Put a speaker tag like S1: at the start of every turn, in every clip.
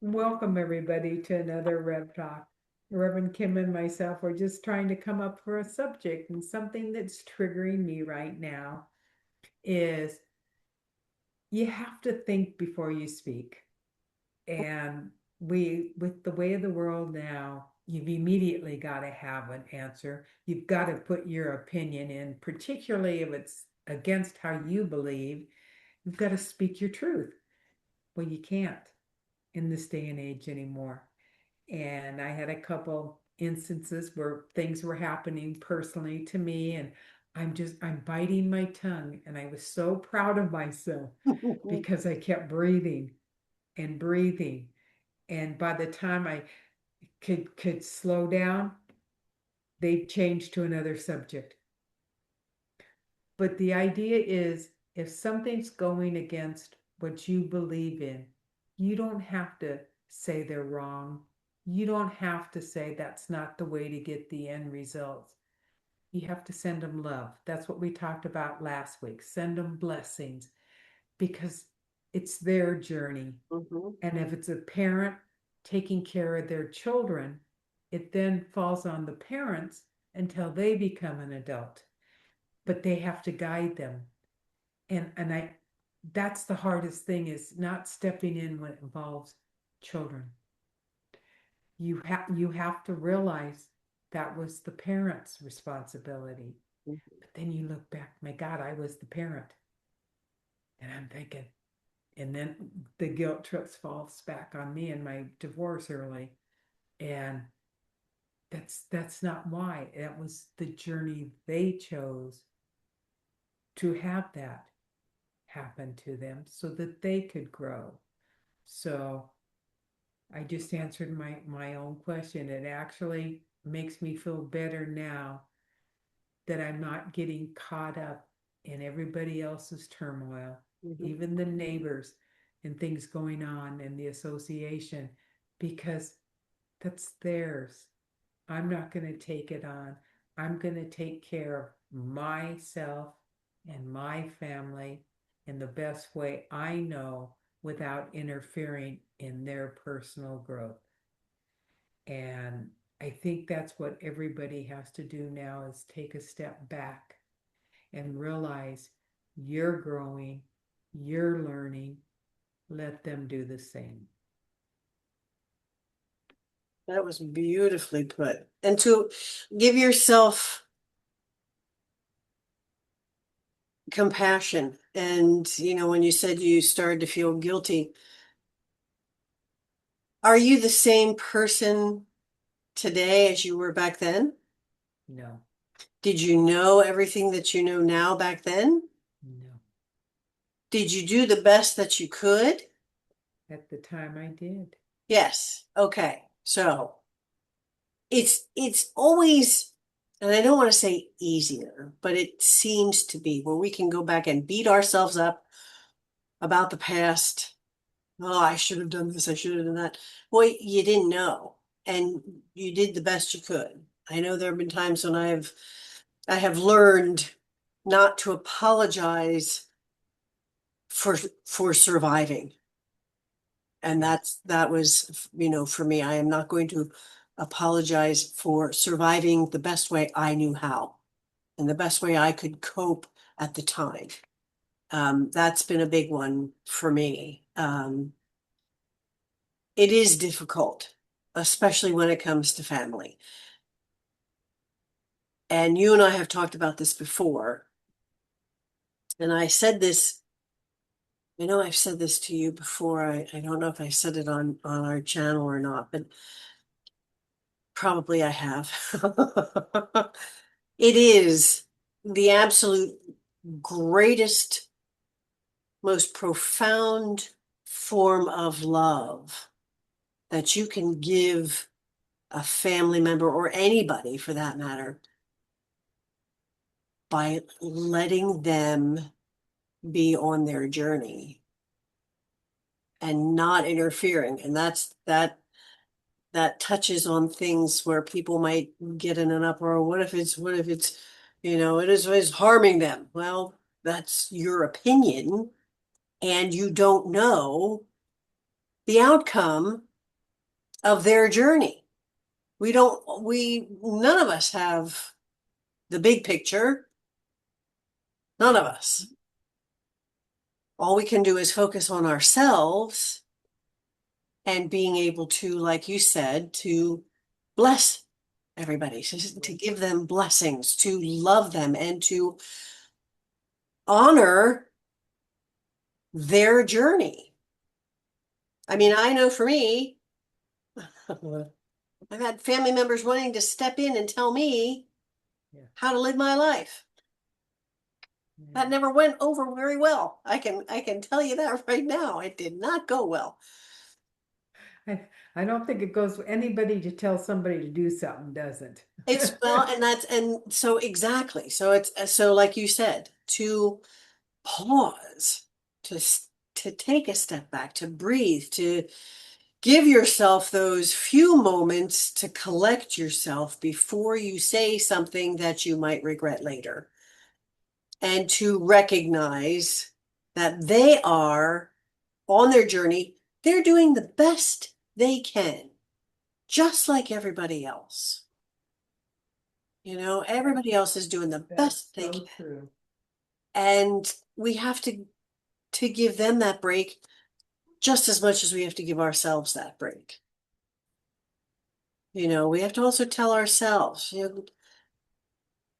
S1: Welcome, everybody, to another Rev Talk. Reverend Kim and myself are just trying to come up for a subject, and something that's triggering me right now is you have to think before you speak. And with the way of the world now, you've immediately got to have an answer. You've got to put your opinion in, particularly if it's against how you believe. You've got to speak your truth. Well, you can't in this day and age anymore. And I had a couple instances where things were happening personally to me, and I'm biting my tongue. And I was so proud of myself because I kept breathing and breathing. And by the time I could slow down, they changed to another subject. But the idea is if something's going against what you believe in, you don't have to say they're wrong. You don't have to say that's not the way to get the end results. You have to send them love. That's what we talked about last week. Send them blessings because it's their journey.
S2: Mhm.
S1: And if it's a parent taking care of their children, it then falls on the parents until they become an adult. But they have to guide them. And I that's the hardest thing is not stepping in when it involves children. You have to realize that was the parent's responsibility. But then you look back, my God, I was the parent. And I'm thinking, and then the guilt trips falls back on me and my divorce early. And that's not why. That was the journey they chose to have that happen to them so that they could grow. So I just answered my own question. It actually makes me feel better now that I'm not getting caught up in everybody else's turmoil,
S2: Mhm.
S1: even the neighbors and things going on in the association, because that's theirs. I'm not going to take it on. I'm going to take care of myself and my family in the best way I know without interfering in their personal growth. And I think that's what everybody has to do now is take a step back and realize you're growing, you're learning, let them do the same.
S2: That was beautifully put. And to give yourself compassion. And, when you said you started to feel guilty, are you the same person today as you were back then?
S1: No,
S2: Did you know everything that you know now back then?
S1: no.
S2: Did you do the best that you could?
S1: At the time I did.
S2: Yes. Okay. So it's always, and I don't want to say easier, but it seems to be where we can go back and beat ourselves up about the past. Oh, I should have done this. I should have done that. Well, you didn't know, and you did the best you could. I know there have been times when I have learned not to apologize for for surviving. And
S1: Yes.
S2: that was, for me, I am not going to apologize for surviving the best way I knew how and the best way I could cope at the time. That's been a big one for me. It is difficult, especially when it comes to family. And you and I have talked about this before. And I've said this to you before. I don't know if I said it on our channel or not, but probably I have. It is the absolute greatest, most profound form of love that you can give a family member or anybody for that matter by letting them be on their journey and not interfering. And that touches on things where people might get in an uproar. What if it's it is harming them? Well, that's your opinion, and you don't know the outcome of their journey. None of us have the big picture. None of us. All we can do is focus on ourselves and being able to, like you said, to bless everybody, to give them blessings, to love them, and to honor their journey. I mean, I know for me, I've had family members wanting to step in and tell me how to live my life. That never went over very well. I can tell you that right now. It did not go well.
S1: I don't think it goes for anybody to tell somebody to do something, doesn't.
S2: And so exactly. So so like you said, to pause, to take a step back, to breathe, to give yourself those few moments to collect yourself before you say something that you might regret later. And to recognize that they are on their journey, they're doing the best they can, just like everybody else. Everybody else is doing the
S1: That's
S2: best they
S1: so
S2: can.
S1: true.
S2: And we have to give them that break just as much as we have to give ourselves that break. We have to also tell ourselves,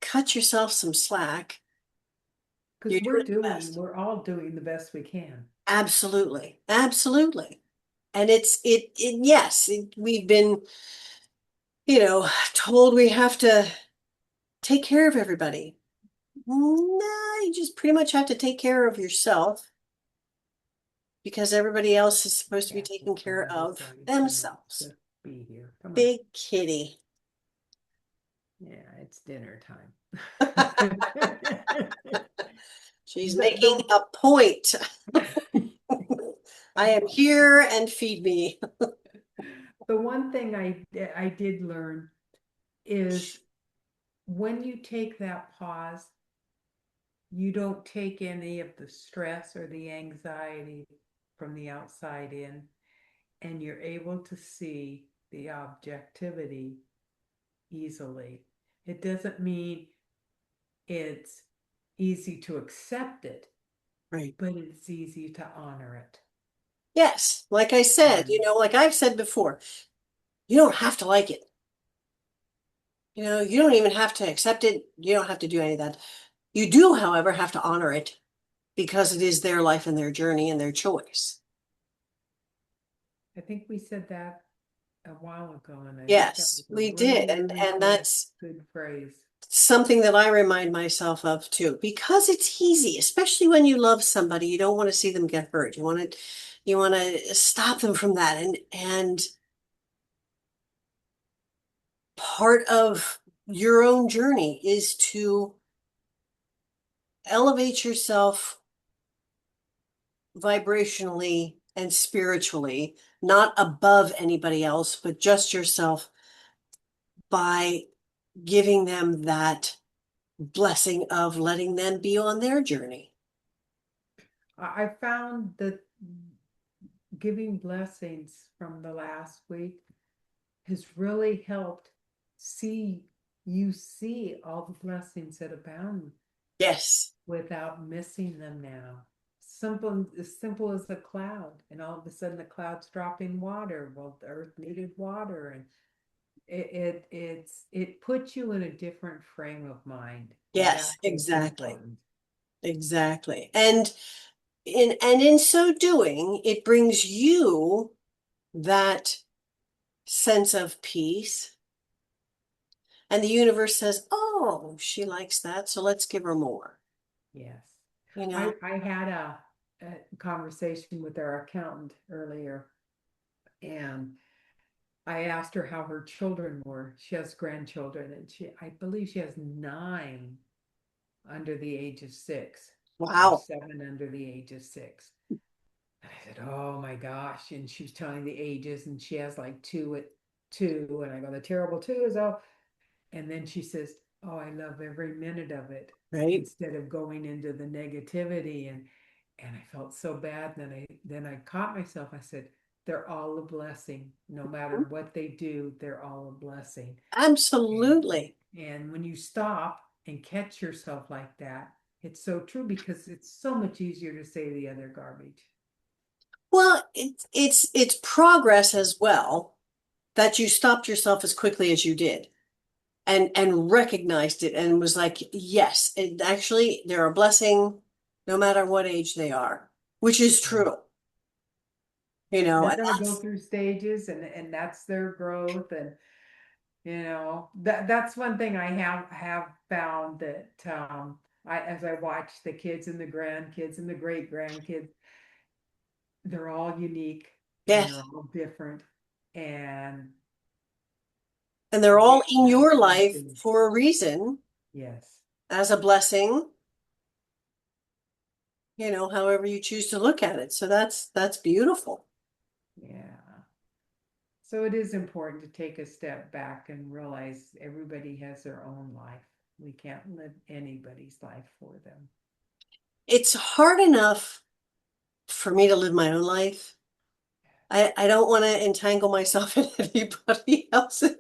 S2: cut yourself some slack. You're
S1: Because
S2: doing the best.
S1: we're all doing the best we can.
S2: Absolutely. Absolutely. And yes, we've been, told we have to take care of everybody. No, you just pretty much have to take care of yourself because everybody else is supposed to be
S1: Yeah,
S2: taking care
S1: somebody
S2: of
S1: said she wants
S2: themselves.
S1: to be here. Come on.
S2: Big kitty.
S1: Yeah, it's dinner time.
S2: She's making
S1: The,
S2: a point.
S1: the,
S2: I am here and feed me.
S1: the one thing I did learn is when you take that pause, you don't take any of the stress or the anxiety from the outside in, and you're able to see the objectivity easily. It doesn't mean it's easy to accept it,
S2: Right.
S1: but it's easy to honor it.
S2: Yes, like I said, like I've said before, you don't have to like it. You don't even have to accept it. You don't have to do any of that. You do, however, have to honor it because it is their life and their journey and their choice.
S1: I think we said that a while ago, and I think that
S2: Yes,
S1: was a
S2: we
S1: really,
S2: did.
S1: really
S2: And
S1: good,
S2: that's
S1: good phrase.
S2: something that I remind myself of too, because it's easy, especially when you love somebody, you don't want to see them get hurt. You want to stop them from that. And part of your own journey is to elevate yourself vibrationally and spiritually, not above anybody else, but just yourself by giving them that blessing of letting them be on their journey.
S1: I found that giving blessings from the last week has really helped see see all the blessings that abound
S2: Yes,
S1: without missing them now. Simple as a cloud, and all of a sudden the cloud's dropping water. Well, the earth needed water, and it puts you in a different frame of mind, and
S2: yes,
S1: that's what's
S2: exactly.
S1: important.
S2: Exactly. And in so doing, it brings you that sense of peace. And the universe says, "Oh, she likes that, so let's give her more."
S1: Yes.
S2: You know,
S1: I had a conversation with our accountant earlier, and I asked her how her children were. She has grandchildren, and I believe she has nine under the age of 6, or
S2: wow,
S1: 7 under the age of 6. And I said, "Oh my gosh!" And she was telling the ages, and she has like 2 at 2, and I go, "The terrible twos, oh." And then she says, "Oh, I love every minute of it,"
S2: right?
S1: instead of going into the negativity, and I felt so bad. And then I caught myself. I said, they're all a blessing. No matter what they do, they're all a blessing. And,
S2: Absolutely.
S1: and when you stop and catch yourself like that, it's so true because it's so much easier to say the other garbage.
S2: Well, it's progress as well that you stopped yourself as quickly as you did and recognized it and was like, yes, it actually they're a blessing no matter what age they are, which is
S1: Yeah.
S2: true, you know,
S1: They're
S2: and
S1: going to go
S2: that's
S1: through stages and that's their growth. And that's one thing I have found that I as I watch the kids and the grandkids and the great grandkids, they're all unique and they're
S2: yes,
S1: all different and
S2: and they're
S1: they
S2: all in
S1: all have
S2: your life
S1: something.
S2: for a reason
S1: Yes.
S2: as a blessing, you know, however you choose to look at it. So that's beautiful.
S1: Yeah. So it is important to take a step back and realize everybody has their own life. We can't live anybody's life for them.
S2: It's hard enough for me to live my own life. I don't want to entangle myself in anybody else's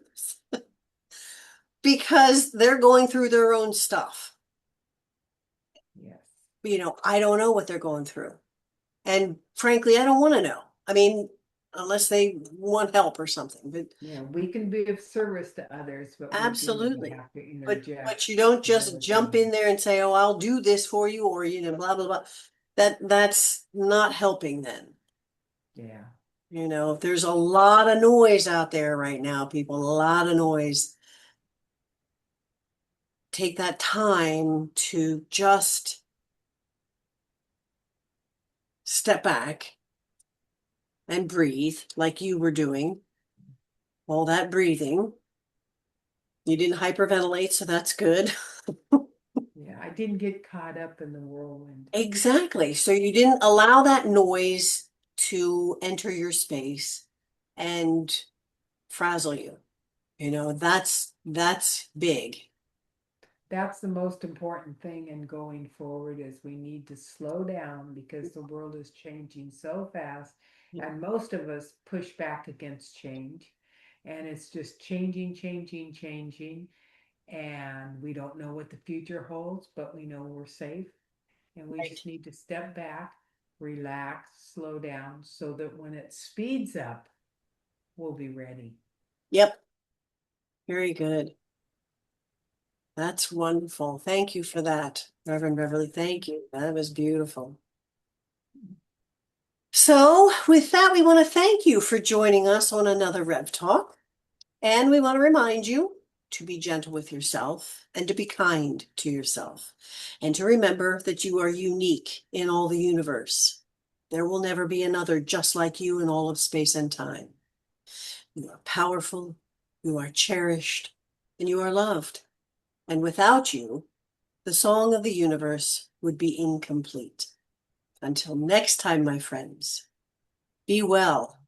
S2: because they're going through their own stuff.
S1: Yes.
S2: You know, I don't know what they're going through. And frankly, I don't want to know. I mean, unless they want help or something, but
S1: Yeah, we can be of service to others, but we do not
S2: absolutely.
S1: have to
S2: But
S1: interject
S2: you don't just
S1: their
S2: jump in
S1: opinion.
S2: there and say, "Oh, I'll do this for you," or you know, blah blah blah. That's not helping then.
S1: Yeah,
S2: You know, there's a lot of noise out there right now, people, a lot of noise. Take that time to just step back and breathe like you were doing, all that breathing. You didn't hyperventilate, so that's good.
S1: yeah. I didn't get caught up in the whirlwind.
S2: Exactly. So you didn't allow that noise to enter your space and frazzle you. You know, that's big.
S1: That's the most important thing in going forward is we need to slow down because the world is changing so fast and most of us push back against change and it's just changing, changing, changing and we don't know what the future holds, but we know we're safe and we
S2: Right.
S1: just need to step back, relax, slow down so that when it speeds up, we'll be ready.
S2: Yep. Very good. That's wonderful. Thank you for that, Reverend Beverly. Thank you. That was beautiful. So, with that, we want to thank you for joining us on another Rev Talk. And we want to remind you to be gentle with yourself and to be kind to yourself. And to remember that you are unique in all the universe. There will never be another just like you in all of space and time. You are powerful, you are cherished, and you are loved. And without you, the song of the universe would be incomplete. Until next time, my friends, be well